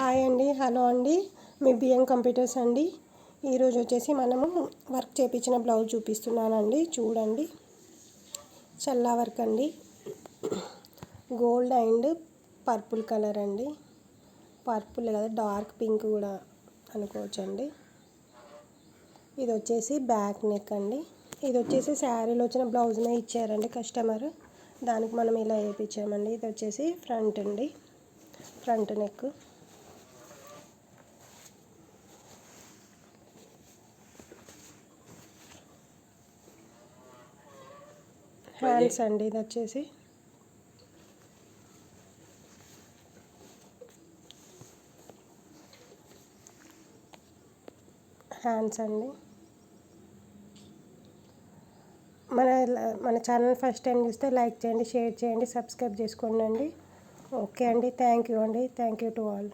Hi అండి, hello అండి. మీ BM computers అండి. ఈరోజు వచ్చేసి మనము వర్క్ చేయించిన బ్లౌజ్ చూపిస్తున్నానండి. చూడండి, చల్లా వర్క్ అండి. గోల్డ్ అండ్ పర్పుల్ కలర్ అండి. పర్పుల్ కదా, డార్క్ పింక్ కూడా అనుకోవచ్చండి. ఇది వచ్చేసి బ్యాక్ నెక్ అండి. ఇది వచ్చేసి శారీలో వచ్చిన బ్లౌజ్నే ఇచ్చారండి కస్టమర్. దానికి మనం ఇలా వేయించామండి. ఇది వచ్చేసి ఫ్రంట్ అండి, ఫ్రంట్ నెక్. హ్యాండ్స్ అండి. ఇది వచ్చేసి హ్యాండ్స్ అండి. మన ఛానల్ ఫస్ట్ టైం చూస్తే లైక్ చేయండి, షేర్ చేయండి, సబ్స్క్రైబ్ చేసుకోండి అండి. ఓకే అండి, థ్యాంక్ యూ అండి. Thank you to all.